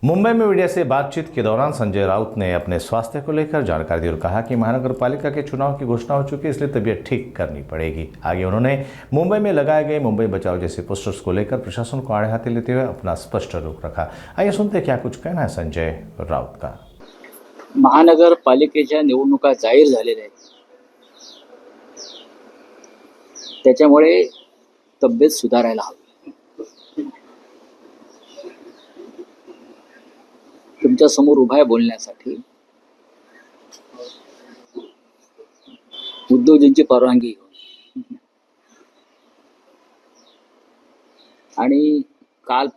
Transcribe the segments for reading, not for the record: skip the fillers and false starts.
मुंबई में मीडिया से बातचीत के दौरान संजय राउत ने अपने स्वास्थ्य को लेकर जानकारी दी और कहा कि महानगर पालिका के चुनाव की घोषणा हो चुकी है, इसलिए तबीयत ठीक करनी पड़ेगी। आगे उन्होंने मुंबई में लगाए गए मुंबई बचाओ जैसे पोस्टर्स को लेकर प्रशासन को आड़े हाथे लेते हुए अपना स्पष्ट रुख रखा। आइए सुनते क्या कुछ कहना है संजय राउत का। महानगरपालिकेच्या निवडणुका जाहीर झालेल्या आहेत, त्याच्यामुळे तब्येत सुधारायला हवी। तुमच्या समोर उभा आहे बोलण्यासाठी। उद्योजकांची परवानगी आणि काल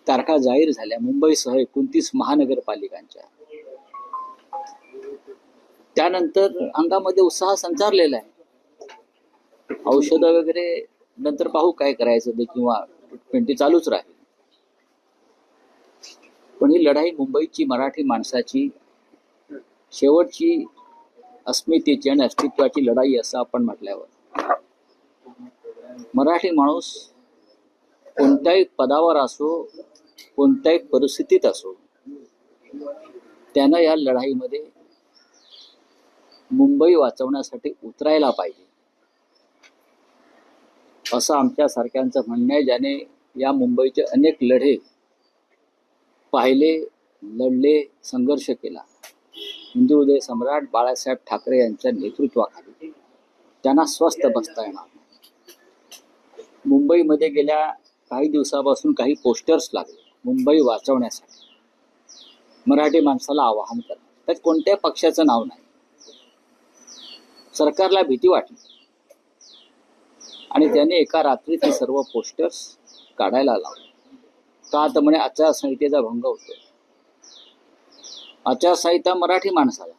तारखा जाहीर झाल्या मुंबईसह 29 महानगरपालिकांच्या। त्यानंतर अंगामध्ये उत्साह संचारलेला आहे। औषधं वगैरे नंतर पाहू काय करायचं ते, किंवा ट्रीटमेंट चालूच राहील। पण ही लढाई मुंबईची मराठी माणसाची शेवटची अस्मितेची आणि अस्तित्वाची लढाई असं आपण म्हटल्यावर मराठी माणूस कोणत्याही पदावर असो, कोणत्याही परिस्थितीत असो, त्यानं या लढाईमध्ये मुंबई वाचवण्यासाठी उतरायला पाहिजे असं आमच्या सारख्यांचं म्हणणं आहे, ज्याने या मुंबईचे अनेक लढे पाहिले, लढले, संघर्ष केला। हिंदुहृदय सम्राट बाळासाहेब ठाकरे यांच्या नेतृत्वाखाली त्यांना स्वस्थ बसता येणार नाही। मुंबईमध्ये गेल्या काही दिवसापासून काही पोस्टर्स लागले मुंबई वाचवण्यासाठी, मराठी माणसाला आवाहन करतात। त्यात कोणत्याही पक्षाचं नाव नाही। सरकारला भीती वाटली आणि त्याने एका रात्रीत हे सर्व पोस्टर्स काढायला लावले। का तर म्हणे आचारसंहितेचा भंग होतो। आचारसंहिता मराठी माणसाला,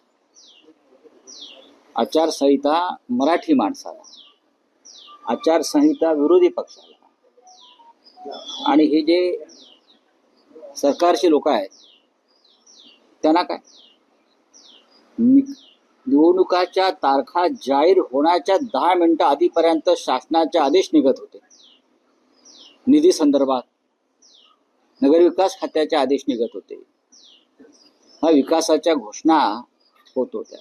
आचारसंहिता मराठी माणसाला, आचारसंहिता विरोधी पक्षाला। आणि हे जे सरकारचे लोक आहेत त्यांना काय, निवडणुकाच्या तारखा जाहीर होण्याच्या 10 मिनिटं आधीपर्यंत शासनाचे आदेश निघत होते। निधी संदर्भात नगरविकास खात्याचे आदेश निघत होते। हा विकासाच्या घोषणा होत होत्या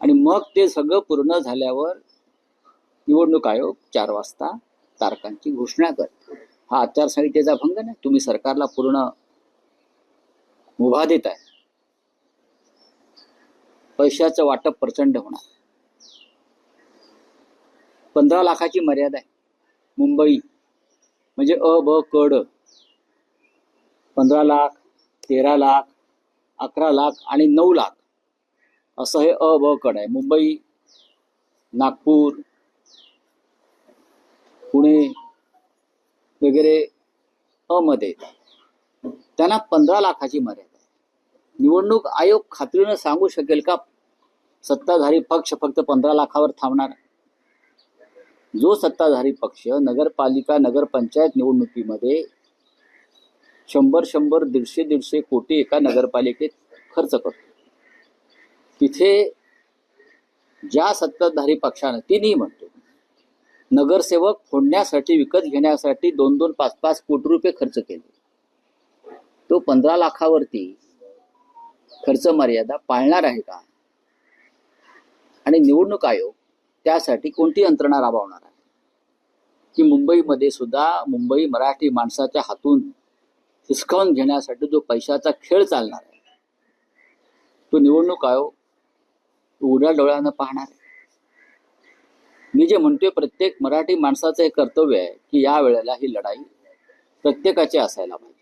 आणि मग ते सगळं पूर्ण झाल्यावर निवडणूक आयोग 4 वाजता तारखांची घोषणा करतो। हा आचारसंहितेचा भंग नाही। तुम्ही सरकारला पूर्ण मुभा देत आहे। पैशाचं वाटप प्रचंड होणार। 15 लाखाची मर्यादा आहे। मुंबई म्हणजे अ ब क ड 15 लाख, 13 लाख, 11 लाख आणि 9 लाख असं हे अ ब क ड आहे। मुंबई, नागपूर, पुणे वगैरे अ मध्ये त्यांना 15 लाखाची मर्यादा आहे। निवडणूक आयोग खात्रीनं सांगू शकेल का सत्ताधारी पक्ष फक्त 15 लाखावर थांबणार? जो सत्ताधारी पक्ष नगरपालिका नगरपंचायत निवडणुकीमध्ये 100, 150 कोटी एका नगरपालिकेत खर्च करतो, तिथे ज्या सत्ताधारी पक्षानं, तिन्ही म्हणतो, नगरसेवक फोडण्यासाठी, विकत घेण्यासाठी 2-2, 5-5 कोटी रुपये खर्च केले, तो 15 लाखावरती खर्च मर्यादा पाळणार आहे का? आणि निवडणूक आयोग त्यासाठी कोणती यंत्रणा राबवणार आहे की मुंबईमध्ये सुद्धा मुंबई मराठी माणसाच्या हातून हिसकावून घेण्यासाठी जो पैशाचा खेळ चालणार आहे तो निवडणूक आयोग उघड्या डोळ्यानं पाहणार आहे। मी जे म्हणतोय, प्रत्येक मराठी माणसाचं हे कर्तव्य आहे की या वेळेला ही लढाई प्रत्येकाची असायला पाहिजे।